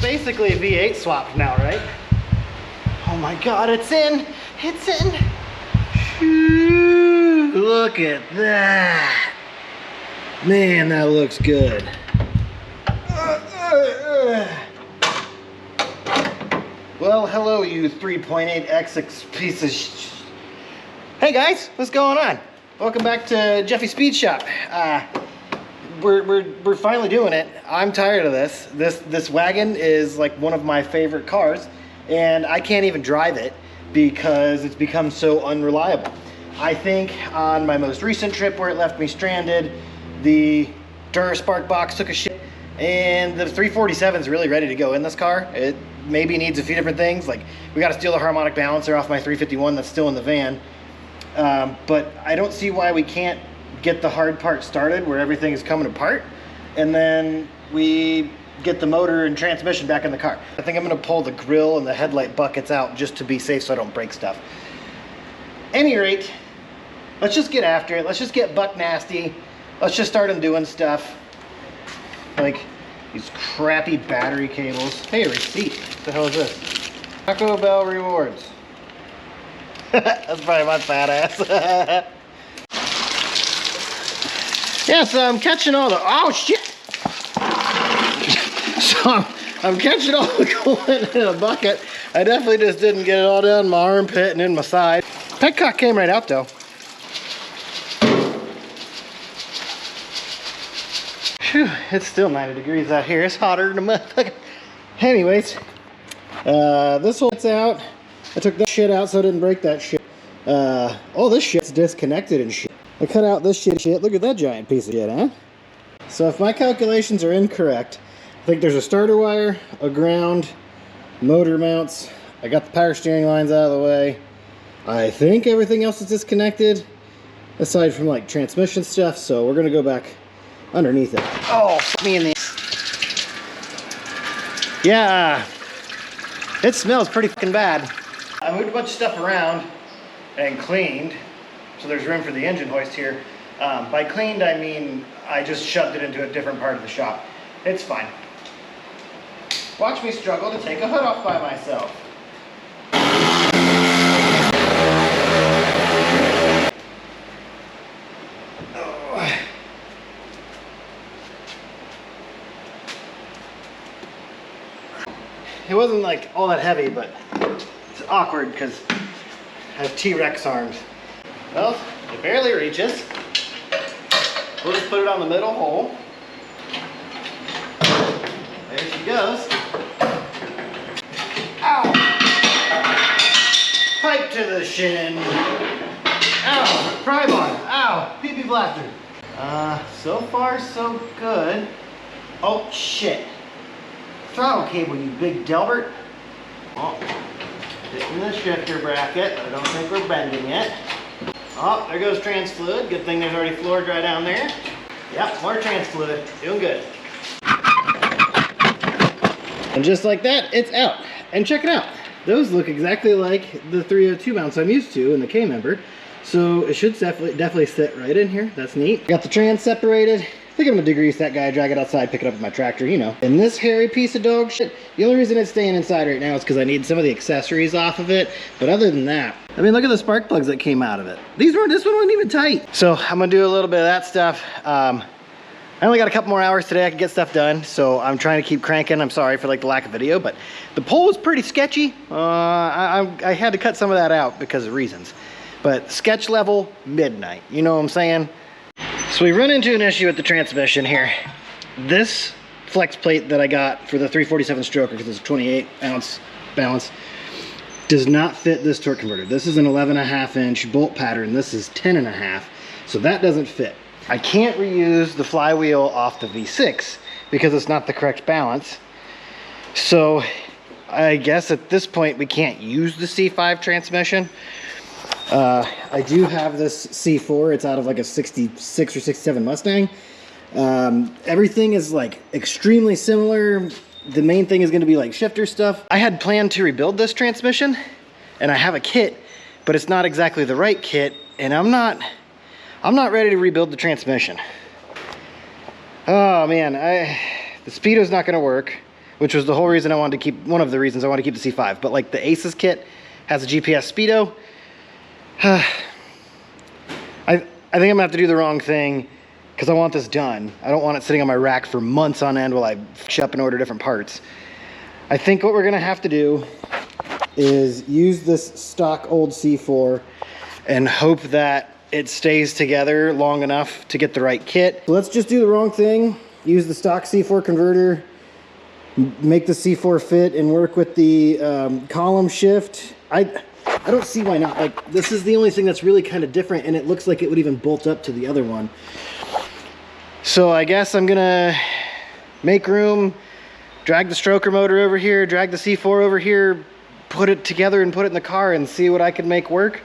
basically a V8 swap now, right? Oh my God, it's in. It's in. Whew, look at that. Man, that looks good. Well, hello, you 3.8x piece of Hey guys, what's going on? Welcome back to Jeffy's Speed Shop. We're finally doing it. I'm tired of this. This wagon is like one of my favorite cars, and I can't even drive it because it's become so unreliable. I think on my most recent trip where it left me stranded, the DuraSpark box took a shit, and the 347 is really ready to go in this car. It maybe needs a few different things. Like, we got to steal the harmonic balancer off my 351 that's still in the van. But I don't see why we can't get the hard part started where everything is coming apart, and then we get the motor and transmission back in the car. I think I'm gonna pull the grill and the headlight buckets out just to be safe so I don't break stuff. Any rate, let's just get after it. Let's just get buck nasty. Let's just start doing stuff. Like these crappy battery cables. Hey, a receipt. What the hell is this? Taco Bell rewards. That's probably my fat ass. Yeah, so I'm catching all the, oh shit! So I'm catching all the coolant in a bucket. I definitely just didn't get it all down my armpit and in my side. Petcock came right out though. Whew, it's still 90 degrees out here. It's hotter than a motherfucker. Anyways, this one's out. I took that shit out so I didn't break that shit. All this shit's disconnected and shit. I cut out this shit. Look at that giant piece of shit, huh? So if my calculations are incorrect, I think there's a starter wire, a ground, motor mounts. I got the power steering lines out of the way. I think everything else is disconnected, aside from like transmission stuff. So we're gonna go back underneath it. Oh, me in the... Yeah, it smells pretty fucking bad. I moved a bunch of stuff around and cleaned, so there's room for the engine hoist here. By cleaned, I mean I just shoved it into a different part of the shop. It's fine. Watch me struggle to take a hood off by myself. Oh. It wasn't like all that heavy, but it's awkward because I have T-Rex arms. Well, it barely reaches. We'll just put it on the middle hole. There she goes. Ow! Pipe to the shin. Ow! Pry bar. Ow! Pee-pee blaster. So far so good. Oh shit. Throttle cable, you big Delbert. Oh, hitting the shifter bracket. I don't think we're bending it. Oh, there goes trans fluid. Good thing there's already floor dry down there. Yep, more trans fluid. Doing good. And just like that, it's out. And check it out. Those look exactly like the 302 mounts I'm used to in the K-member. So it should definitely sit right in here. That's neat. Got the trans separated. I think I'm gonna degrease that guy, drag it outside, pick it up with my tractor, you know. And this hairy piece of dog shit, the only reason it's staying inside right now is because I need some of the accessories off of it. But other than that, I mean, look at the spark plugs that came out of it. This one wasn't even tight. So I'm gonna do a little bit of that stuff. I only got a couple more hours today. I can get stuff done. So I'm trying to keep cranking. I'm sorry for like the lack of video, but the pole was pretty sketchy. I had to cut some of that out because of reasons. But sketch level, midnight. You know what I'm saying? So we run into an issue with the transmission here. This flex plate that I got for the 347 stroker, because it's a 28-ounce balance, does not fit this torque converter. This is an 11.5-inch bolt pattern. This is 10.5, so that doesn't fit. I can't reuse the flywheel off the V6 because it's not the correct balance. So I guess at this point we can't use the C5 transmission. I do have this C4. It's out of like a 66 or 67 Mustang. Everything is like extremely similar. The main thing is going to be like shifter stuff. I had planned to rebuild this transmission, and I have a kit, but it's not exactly the right kit, and I'm not ready to rebuild the transmission. Oh man, the speedo's not going to work. which was the whole reason I wanted to keep, one of the reasons I wanted to keep the C5. But like the Aces kit has a GPS speedo. I think I'm gonna have to do the wrong thing because I want this done. I don't want it sitting on my rack for months on end while I shop and order different parts. I think what we're gonna have to do is use this stock old C4 and hope that it stays together long enough to get the right kit. So let's just do the wrong thing. Use the stock C4 converter, make the C4 fit, and work with the column shift. I don't see why not. Like, this is the only thing that's really kind of different, and it looks like it would even bolt up to the other one. So I guess I'm gonna make room, drag the stroker motor over here, drag the C4 over here, put it together and put it in the car and see what I can make work.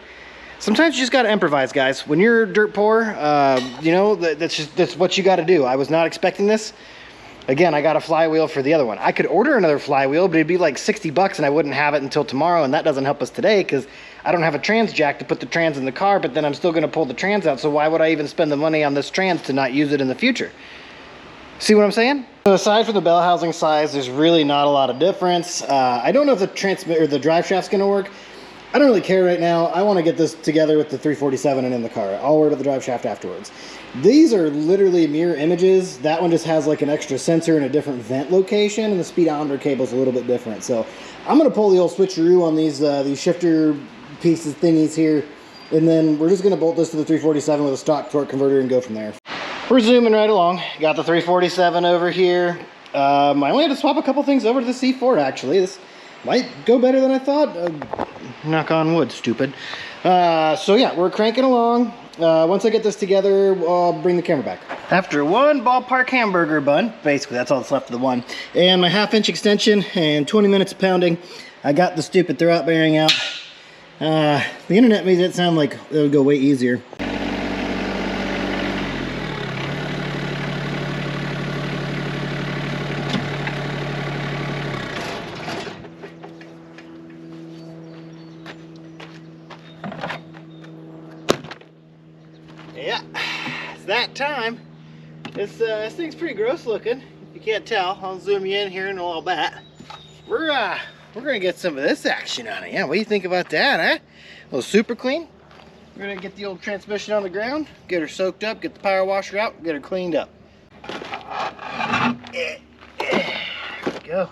Sometimes you just gotta improvise, guys. When you're dirt poor, you know, that's what you gotta do. I was not expecting this. Again, I got a flywheel for the other one. I could order another flywheel, but it'd be like 60 bucks and I wouldn't have it until tomorrow, and that doesn't help us today because I don't have a trans jack to put the trans in the car, but then I'm still gonna pull the trans out, so why would I even spend the money on this trans to not use it in the future? See what I'm saying? So aside from the bell housing size, there's really not a lot of difference. I don't know if the transmit or the drive shaft's gonna work. I don't really care right now. I wanna get this together with the 347 and in the car. I'll order the drive shaft afterwards. These are literally mirror images. That one just has like an extra sensor and a different vent location, and the speedometer cable's a little bit different. So I'm gonna pull the old switcheroo on these shifter pieces thingies here, and then we're just gonna bolt this to the 347 with a stock torque converter and go from there. We're zooming right along. Got the 347 over here. I only had to swap a couple things over to the C4 actually. This might go better than I thought. Knock on wood, stupid. So yeah, we're cranking along. Once I get this together, I'll bring the camera back. After one ballpark hamburger bun, basically that's all that's left of the one, and my 1/2 inch extension and 20 minutes of pounding, I got the stupid throwout bearing out. The internet made it sound like it would go way easier. Yeah, it's that time. This thing's pretty gross looking. If you can't tell, I'll zoom you in here in a little bit. We're gonna get some of this action on it. Yeah, what do you think about that, huh? A little super clean. We're gonna get the old transmission on the ground, get her soaked up, get the power washer out, get her cleaned up. There we go.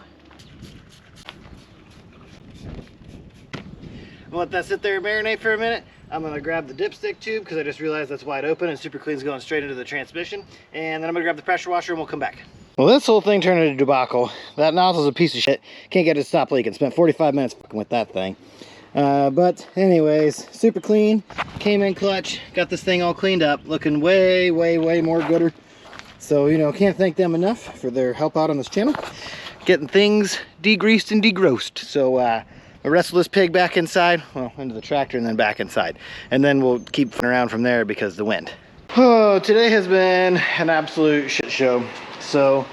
I'll let that sit there and marinate for a minute. I'm gonna grab the dipstick tube because I just realized that's wide open and super clean's going straight into the transmission. And then I'm gonna grab the pressure washer and we'll come back. Well, this whole thing turned into a debacle. That nozzle's a piece of shit. Can't get it to stop leaking. Spent 45 minutes fucking with that thing. But anyways, super clean. Came in clutch. Got this thing all cleaned up. Looking way, way, way more gooder. So, you know, can't thank them enough for their help out on this channel. Getting things degreased and degrossed. So, I'll wrestle this pig back inside, well, into the tractor and then back inside. And then we'll keep flying around from there because the wind. Oh, today has been an absolute shit show. So,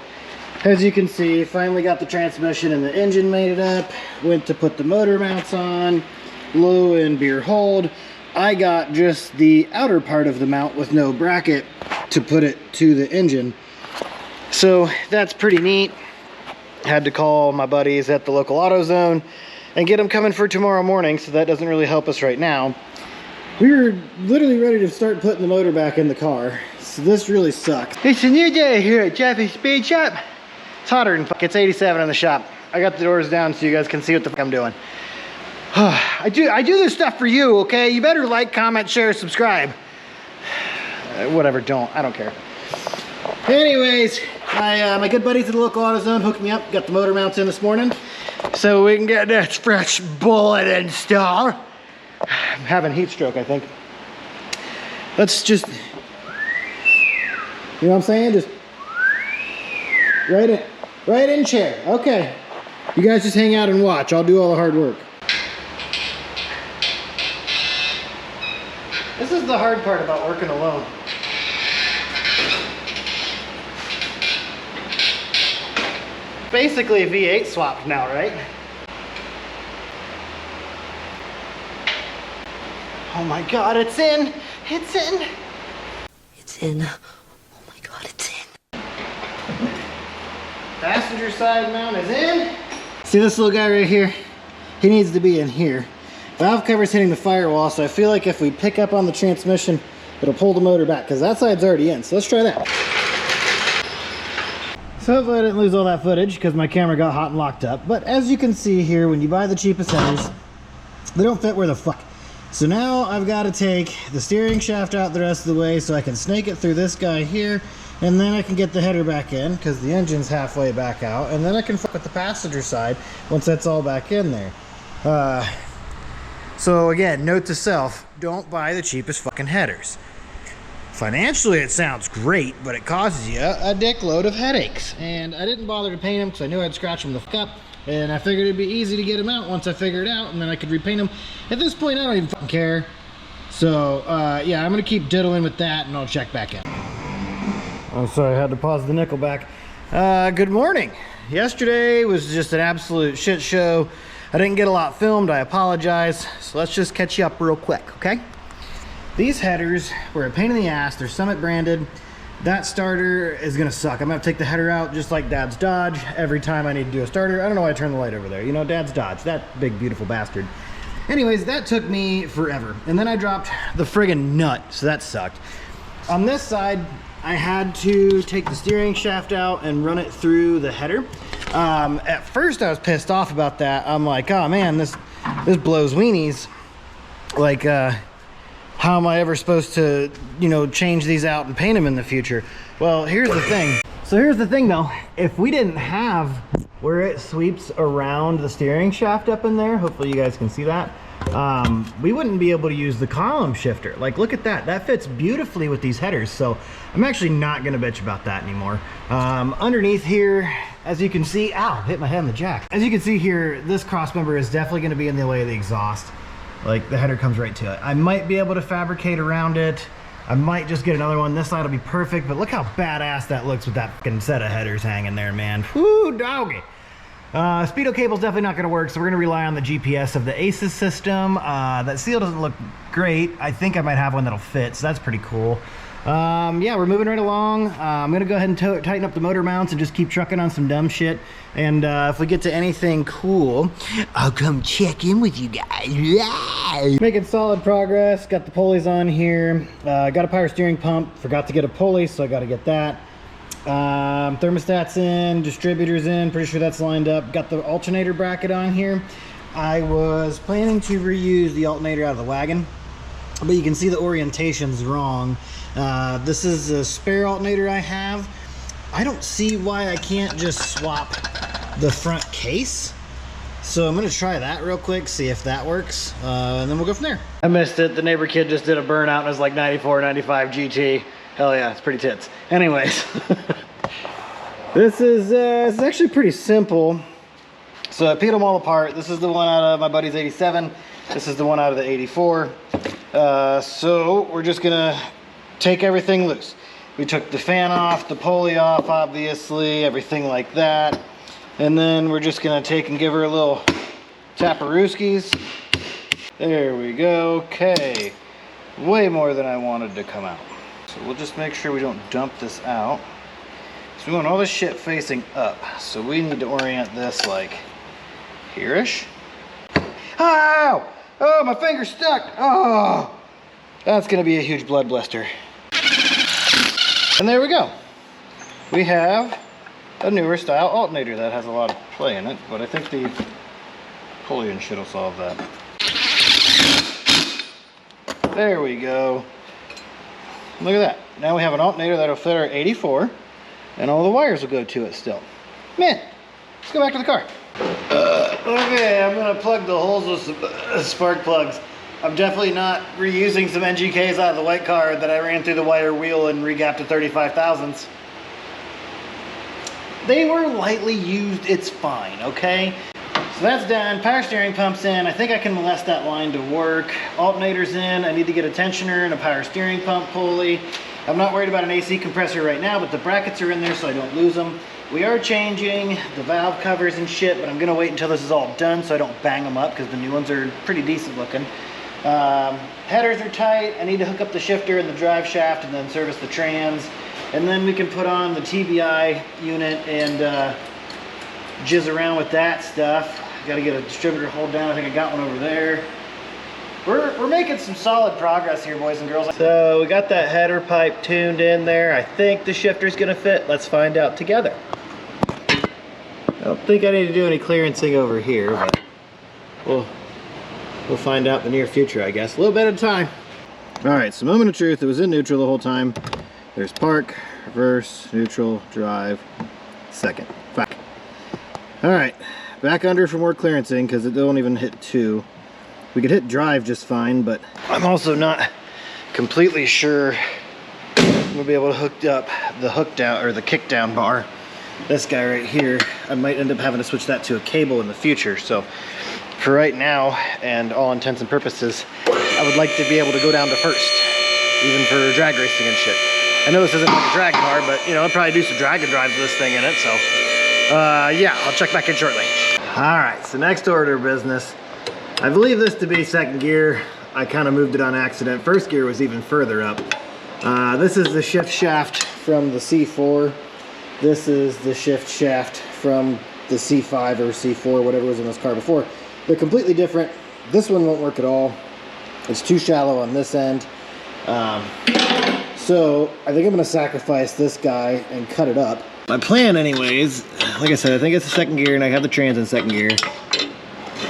as you can see, finally got the transmission and the engine mated up. Went to put the motor mounts on, low and beer hold. I got just the outer part of the mount with no bracket to put it to the engine. So, that's pretty neat. Had to call my buddies at the local AutoZone and get them coming for tomorrow morning, so that doesn't really help us right now. We were literally ready to start putting the motor back in the car, so this really sucks. It's a new day here at Jeffy's Speed Shop. It's hotter than fuck. It's 87 in the shop. I got the doors down so you guys can see what the fuck I'm doing. I do this stuff for you, okay? You better like, comment, share, subscribe. Whatever, don't. I don't care. Anyways, my good buddies at the local AutoZone hooked me up, got the motor mounts in this morning, so we can get this fresh bullet installed. I'm having heat stroke, I think. Let's just, you know what I'm saying? Just right in chair. Okay. You guys just hang out and watch. I'll do all the hard work. This is the hard part about working alone. Basically a V8 swap now, right? Oh my god, it's in! It's in! It's in. Oh my god, it's in. Passenger side mount is in. See this little guy right here? He needs to be in here. Valve cover's hitting the firewall, so I feel like if we pick up on the transmission, it'll pull the motor back, because that side's already in. So let's try that. So hopefully I didn't lose all that footage because my camera got hot and locked up. But as you can see here, when you buy the cheapest headers, they don't fit where the fuck. So now I've got to take the steering shaft out the rest of the way so I can snake it through this guy here, and then I can get the header back in because the engine's halfway back out, and then I can fuck with the passenger side once that's all back in there. So again, note to self, don't buy the cheapest fucking headers. Financially it sounds great, but it causes you a dickload of headaches. And I didn't bother to paint them because I knew I'd scratch them the fuck up, and I figured it'd be easy to get them out once I figure it out, and then I could repaint them. At this point I don't even fucking care. So yeah, I'm gonna keep diddling with that and I'll check back in. Oh, sorry, I had to pause the Nickelback. Good morning. Yesterday was just an absolute shit show. I didn't get a lot filmed, I apologize. So let's just catch you up real quick, okay? These headers were a pain in the ass. They're Summit branded. That starter is gonna suck. I'm gonna take the header out just like Dad's Dodge every time I need to do a starter. I don't know why I turned the light over there. You know, Dad's Dodge, that big beautiful bastard. Anyways, that took me forever. And then I dropped the friggin' nut, so that sucked. On this side, I had to take the steering shaft out and run it through the header. At first I was pissed off about that. I'm like, oh man, this blows weenies. Like, how am I ever supposed to, you know, change these out and paint them in the future? Well, here's the thing. So here's the thing though, if we didn't have where it sweeps around the steering shaft up in there, hopefully you guys can see that, we wouldn't be able to use the column shifter. Like, look at that. That fits beautifully with these headers. So I'm actually not gonna bitch about that anymore. Underneath here, as you can see, ow, hit my head on the jack. As you can see here, this cross member is definitely gonna be in the way of the exhaust. Like, the header comes right to it. I might be able to fabricate around it. I might just get another one. This side will be perfect, but look how badass that looks with that fucking set of headers hanging there, man. Whoo, doggy. Speedo cable's definitely not gonna work, so we're gonna rely on the GPS of the ACES system. That seal doesn't look great. I think I might have one that'll fit, so that's pretty cool. Yeah, we're moving right along. I'm gonna go ahead and tighten up the motor mounts and just keep trucking on some dumb shit. And if we get to anything cool, I'll come check in with you guys. Yeah! Making solid progress. Got the pulleys on here. Got a power steering pump. Forgot to get a pulley, so I got to get that. Thermostats in, distributors in. Pretty sure that's lined up. Got the alternator bracket on here. I was planning to reuse the alternator out of the wagon, but you can see the orientation's wrong. This is a spare alternator I have. I don't see why I can't just swap the front case. So I'm gonna try that real quick, see if that works, and then we'll go from there. I missed it. The neighbor kid just did a burnout and it was like 94, 95 GT. Hell yeah, it's pretty tits. Anyways, this is it's actually pretty simple. So I peeled them all apart. This is the one out of my buddy's 87. This is the one out of the 84. So we're just gonna take everything loose. We took the fan off, the pulley off, obviously, everything like that. And then we're just gonna take and give her a little taparooskies. There we go. Okay, way more than I wanted to come out. So we'll just make sure we don't dump this out. So we want all this shit facing up. So we need to orient this like here-ish. Ow! Oh, my finger's stuck. Oh, that's gonna be a huge blood blister. And there we go. We have a newer style alternator that has a lot of play in it, but I think the pulley and shit will solve that. There we go. Look at that. Now we have an alternator that'll fit our 84, and all the wires will go to it still. Man, let's go back to the car. Okay, I'm gonna plug the holes with some spark plugs. I'm definitely not reusing some NGKs out of the white car that I ran through the wire wheel and regapped to 35 thousandths. They were lightly used, it's fine, okay? So that's done, power steering pump's in. I think I can molest that line to work. Alternator's in, I need to get a tensioner and a power steering pump pulley. I'm not worried about an AC compressor right now, but the brackets are in there so I don't lose them. We are changing the valve covers and shit, but I'm gonna wait until this is all done so I don't bang them up because the new ones are pretty decent looking. Headers are tight. I need to hook up the shifter and the drive shaft and then service the trans. And then we can put on the TBI unit and jizz around with that stuff. Got to get a distributor hold down. I think I got one over there. We're making some solid progress here, boys and girls. So we got that header pipe tuned in there. I think the shifter's gonna fit. Let's find out together. I don't think I need to do any clearancing over here, but we'll find out in the near future, I guess. A little bit at a time. All right, so moment of truth. It was in neutral the whole time. There's park, reverse, neutral, drive, second. Fuck. All right, back under for more clearancing because it don't even hit 2. We could hit drive just fine, but I'm also not completely sure we'll be able to hook up the hook down or the kick down bar. This guy right here, I might end up having to switch that to a cable in the future. So for right now, and all intents and purposes, I would like to be able to go down to first, even for drag racing and shit. I know this isn't like a drag car, but you know, I'll probably do some drag and drives with this thing in it. So yeah, I'll check back in shortly. All right, so next order of business. I believe this to be second gear. I kind of moved it on accident. First gear was even further up. This is the shift shaft from the C4. This is the shift shaft from the C5 or C4, whatever was in this car before. They're completely different. This one won't work at all. It's too shallow on this end. So I think I'm gonna sacrifice this guy and cut it up. My plan anyways, like I said, I think it's the second gear and I have the trans in second gear.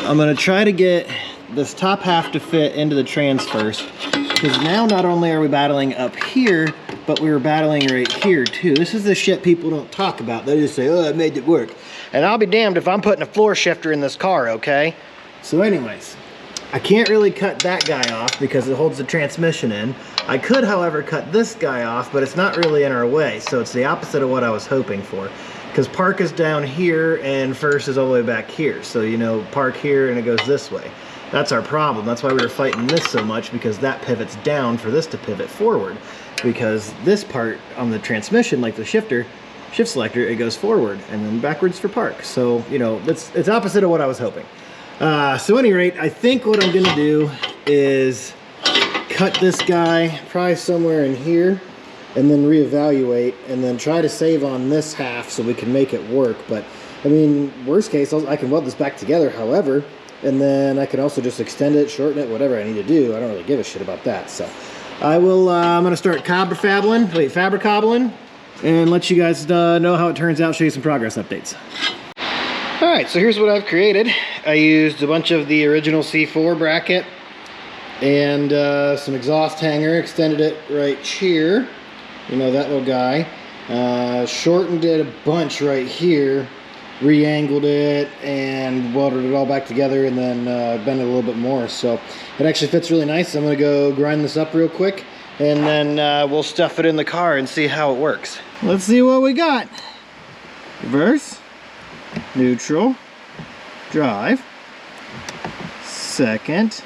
I'm gonna try to get this top half to fit into the trans first, because now not only are we battling up here, but we were battling right here too. This is the shit people don't talk about. They just say, oh, I made it work. And I'll be damned if I'm putting a floor shifter in this car, okay? So anyways, I can't really cut that guy off because it holds the transmission in. I could, however, cut this guy off, but it's not really in our way. So it's the opposite of what I was hoping for. Because park is down here and first is all the way back here. So, you know, park here and it goes this way. That's our problem. That's why we were fighting this so much, because that pivots down for this to pivot forward. Because this part on the transmission, like the shift selector, it goes forward and then backwards for park. So, you know, it's opposite of what I was hoping. So at any rate, I think what I'm gonna do is cut this guy probably somewhere in here, and then reevaluate, and then try to save on this half so we can make it work. But I mean, worst case, I can weld this back together, however, and then I can also just extend it, shorten it, whatever I need to do. I don't really give a shit about that. So I will, I'm gonna start fabric-cobbling, and let you guys know how it turns out, show you some progress updates. All right, so here's what I've created. I used a bunch of the original C4 bracket and some exhaust hanger, extended it right here. You know, that little guy. Shortened it a bunch right here, re-angled it and welded it all back together, and then bent it a little bit more. So it actually fits really nice. I'm gonna go grind this up real quick, and then we'll stuff it in the car and see how it works. Let's see what we got. Reverse, neutral, drive, second,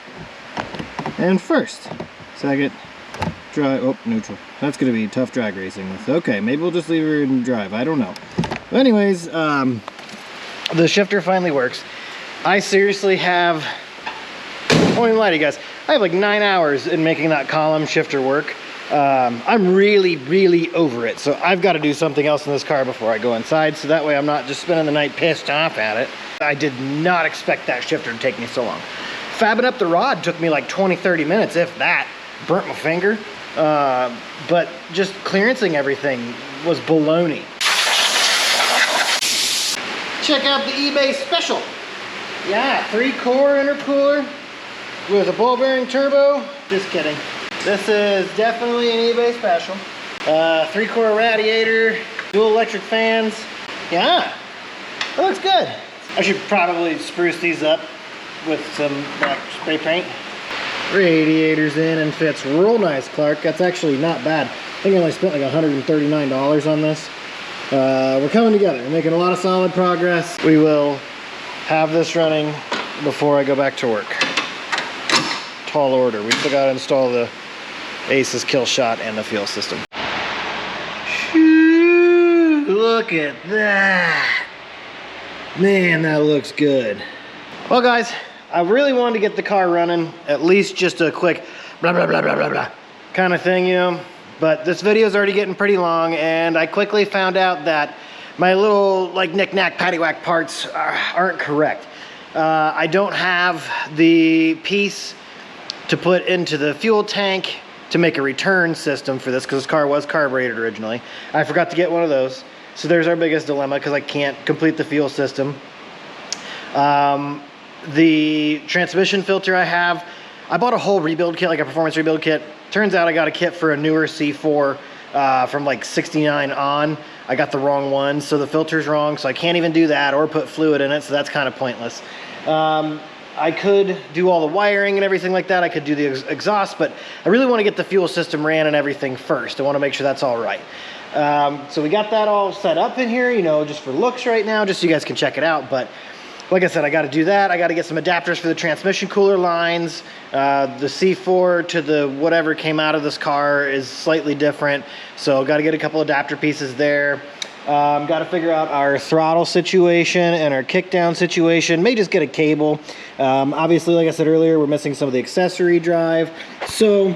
and first. Second, drive, oh, neutral. That's gonna be tough drag racing with. Okay, maybe we'll just leave her in drive, I don't know. But anyways, the shifter finally works. I seriously have, I won't even lie to you guys, I have like 9 hours in making that column shifter work. I'm really over it. So I've got to do something else in this car before I go inside, so that way I'm not just spending the night pissed off at it. I did not expect that shifter to take me so long. Fabbing up the rod took me like 20-30 minutes, if that. Burnt my finger. But just clearancing everything was baloney. Check out the eBay special. Yeah, 3-core intercooler with a ball bearing turbo. Just kidding. This is definitely an eBay special. 3-core radiator, dual electric fans. Yeah, that looks good. I should probably spruce these up with some black spray paint. Radiator's in and fits real nice, Clark. That's actually not bad. I think I only spent like $139 on this. We're coming together. We're making a lot of solid progress. We will have this running before I go back to work. Tall order. We still got to install the ACES kill shot and the fuel system. Whew, look at that. Man, that looks good. Well, guys, I really wanted to get the car running, at least just a quick blah, blah, blah, blah, blah, blah kind of thing, you know. But this video is already getting pretty long, and I quickly found out that my little like knick-knack paddywhack parts aren't correct. I don't have the piece to put into the fuel tank to make a return system for this, because this car was carbureted originally. I forgot to get one of those. So there's our biggest dilemma, because I can't complete the fuel system. The transmission filter I bought a whole rebuild kit, like a performance rebuild kit. Turns out I got a kit for a newer C4 from like 69 on. I got the wrong one, so the filter's wrong, so I can't even do that or put fluid in it, so that's kind of pointless. I could do all the wiring and everything like that. I could do the exhaust, but I really want to get the fuel system ran and everything first. I want to make sure that's all right. So we got that all set up in here, you know, just for looks right now, just so you guys can check it out. But like I said, I got to do that. I got to get some adapters for the transmission cooler lines. The C4 to the whatever came out of this car is slightly different, so got to get a couple adapter pieces there. Got to figure out our throttle situation and our kickdown situation. May just get a cable. Obviously, like I said earlier, we're missing some of the accessory drive. So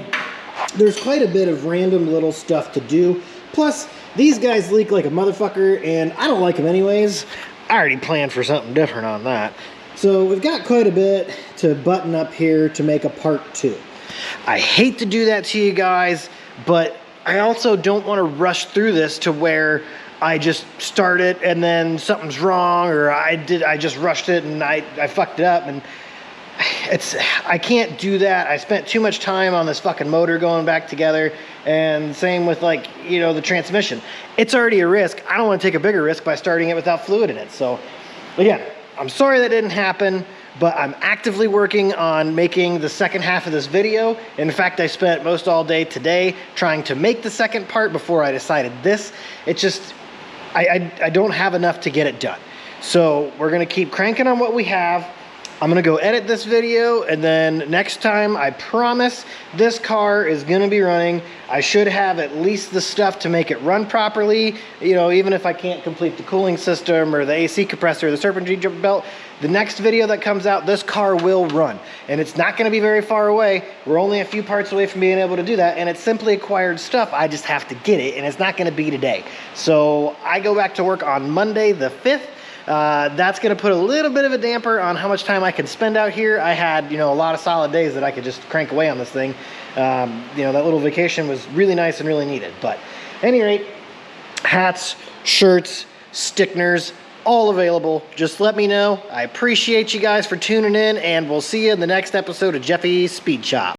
there's quite a bit of random little stuff to do. Plus, these guys leak like a motherfucker, and I don't like them anyways. I already planned for something different on that. So we've got quite a bit to button up here to make a part 2. I hate to do that to you guys, but I also don't want to rush through this to where I just start it and then something's wrong, or I just rushed it and I fucked it up, and I can't do that. I spent too much time on this fucking motor going back together, and same with, like, you know, the transmission. It's already a risk. I don't want to take a bigger risk by starting it without fluid in it. So again, I'm sorry that didn't happen, but I'm actively working on making the second half of this video. In fact, I spent most all day today trying to make the second part before I decided this. It just, I don't have enough to get it done. So we're gonna keep cranking on what we have. I'm gonna go edit this video, and then next time, I promise, this car is gonna be running. I should have at least the stuff to make it run properly. You know, even if I can't complete the cooling system or the AC compressor or the serpentine belt, the next video that comes out, this car will run. And it's not gonna be very far away. We're only a few parts away from being able to do that, and it's simply acquired stuff. I just have to get it, and it's not gonna be today. So I go back to work on Monday the 5th. That's gonna put a little bit of a damper on how much time I can spend out here. I had, you know, a lot of solid days that I could just crank away on this thing. You know, that little vacation was really nice and really needed. But at any rate, hats, shirts, stickers, all available. Just let me know. I appreciate you guys for tuning in, and we'll see you in the next episode of Jeffy's Speed Shop.